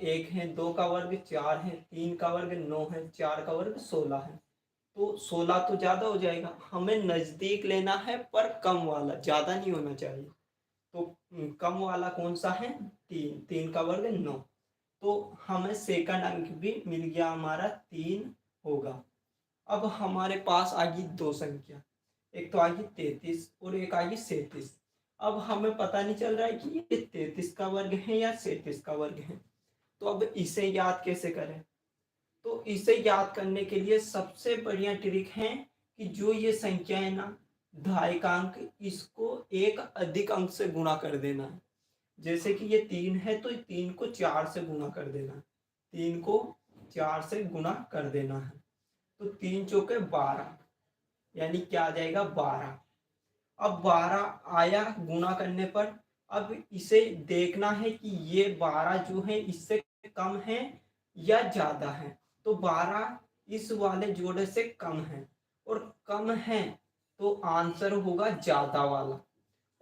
1 है, 2 का वर्ग 4 है, 3 का वर्ग 9 है, 4 का वर्ग 16 है। तो 16 तो ज़्यादा हो जाएगा, हमें नज़दीक लेना है पर कम वाला, ज़्यादा नहीं होना चाहिए। तो कम वाला कौन सा है? 3, 3 का वर्ग 9। तो हमें सेकंड अंक भी मिल गया, हमारा 3 होगा। अब हमारे पास आ गई दो संख्या, एक तो आ गई 33 और एक आ गई 37। अब हमें पता नहीं चल रहा है कि ये 33 का वर्ग है या 37 का वर्ग है। तो अब इसे याद कैसे करें? तो इसे याद करने के लिए सबसे बढ़िया ट्रिक है कि जो ये संख्या है ना, दहाइकांक, इसको एक अधिक अंक से गुणा कर देना है। जैसे कि ये 3 है तो 3 को 4 से गुणा कर देना है, 3 को 4 से गुणा कर देना है। तो 3 चौके 12, यानी क्या आ जाएगा? 12। अब 12 आया गुणा करने पर, अब इसे देखना है कि ये 12 जो है इससे कम है या ज्यादा है। तो 12 इस वाले जोड़े से कम है, और कम है तो आंसर होगा ज्यादा वाला।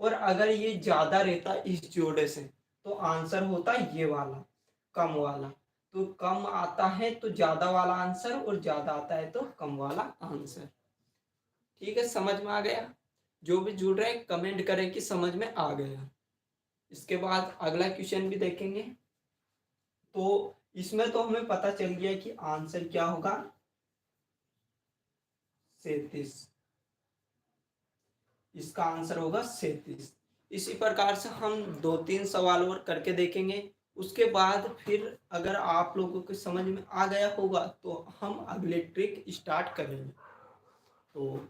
और अगर ये ज्यादा रहता इस जोड़े से तो आंसर होता ये वाला, कम वाला। तो कम आता है तो ज्यादा वाला आंसर, और ज्यादा आता है तो कम वाला आंसर। ठीक है, समझ में आ गया? जो भी जुड़ रहे हैं कमेंट करें कि समझ में आ गया। इसके बाद अगला क्वेश्चन भी देखेंगे। तो इसमें तो हमें पता चल गया कि आंसर क्या होगा? 37। इसका आंसर होगा 37। इसी प्रकार से हम 2-3 सवाल और करके देखेंगे। उसके बाद फिर अगर आप लोगों को समझ में आ गया होगा तो हम अगले ट्रिक स्टार्ट करेंगे। तो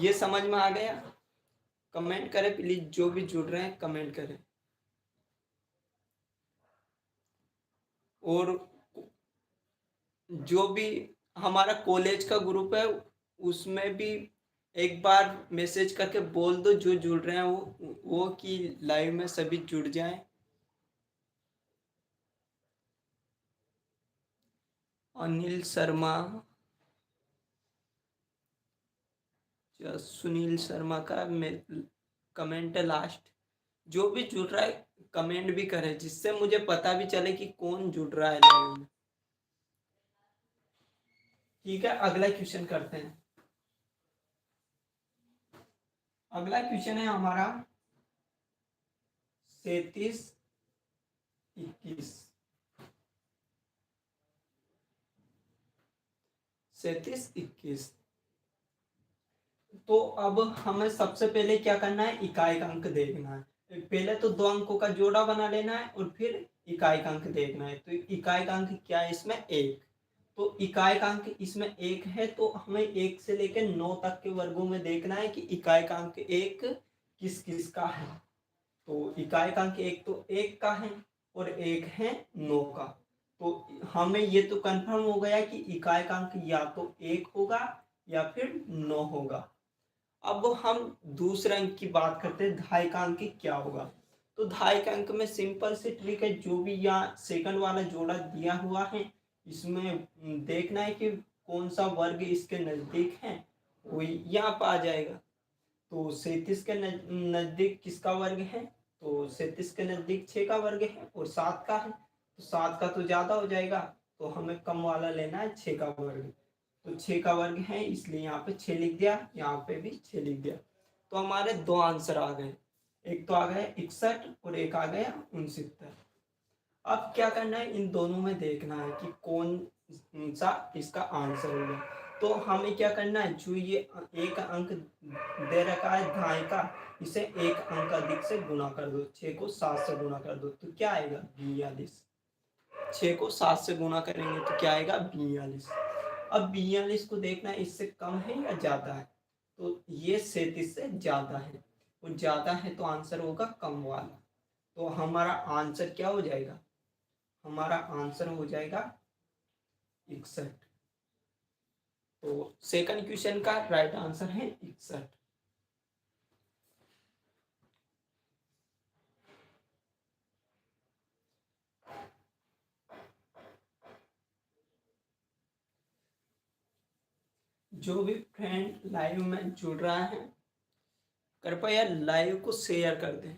ये समझ में आ गया? कमेंट करें प्लीज, जो भी जुड़ रहे हैं कमेंट करें। और जो भी हमारा कॉलेज का ग्रुप है उसमें भी एक बार मैसेज करके बोल दो, जो जुड़ रहे हैं वो कि लाइव में सभी जुड़ जाएं। अनिल शर्मा, सुनील शर्मा का कमेंट है लास्ट। जो भी जुड़ रहा है कमेंट भी करे, जिससे मुझे पता भी चले कि कौन जुड़ रहा है लाइव में। ठीक है, अगला क्वेश्चन करते हैं। अगला क्वेश्चन है हमारा 37-21। 37-21। तो अब हमें सबसे पहले क्या करना है? इकाई का अंक देखना है। पहले तो दो अंकों का जोड़ा बना लेना है और फिर इकाई का अंक देखना है। तो इकाई का अंक क्या है इसमें? 1। तो इकाई का अंक इसमें 1 है, तो हमें 1 से लेकर 9 तक के वर्गों में देखना है कि इकाई का अंक 1 किस किस का है। तो इकाई का अंक 1 तो 1 का है और 1 है 9 का। तो हमें ये तो कंफर्म हो गया कि इकाई का अंक या तो 1 होगा या फिर 9 होगा। अब हम दूसरे अंक की बात करते हैं, दहाई का अंक क्या होगा। तो दहाई का अंक में सिंपल से ट्रिक है, जो भी यहाँ सेकंड वाला जोड़ा दिया हुआ है इसमें देखना है कि कौन सा वर्ग इसके नजदीक है, वो यहाँ पर आ जाएगा। तो 37 के नजदीक किसका वर्ग है? तो 37 के नजदीक 6 का वर्ग है और 7 का है, तो 7 का तो ज्यादा हो जाएगा, तो हमें कम वाला लेना है 6 का वर्ग। तो 6 का वर्ग है इसलिए यहाँ पे 6 लिख दिया, यहाँ पे भी 6 लिख दिया। तो हमारे दो आंसर आ गए, एक तो आ गया 61 और एक आ गया 69। अब क्या करना है? इन दोनों में देखना है कि कौन सा इसका आंसर होगा। तो हमें क्या करना है? जो ये एक अंक दे रखा है दहाई का, इसे एक अंक अधिक से गुणा कर दो। 6 को 7 से गुणा कर दो तो क्या आएगा? 42। 6 को 7 से गुणा करेंगे तो क्या आएगा? 42। अब 42 को देखना है इससे कम है या ज्यादा है। तो ये 37 से ज्यादा है, और ज्यादा है तो आंसर होगा कम वाला। तो हमारा आंसर क्या हो जाएगा? हमारा आंसर हो जाएगा 61। तो सेकंड क्वेश्चन का राइट आंसर है 61। जो भी फ्रेंड लाइव में जुड़ रहा है कृपया लाइव को शेयर कर दें।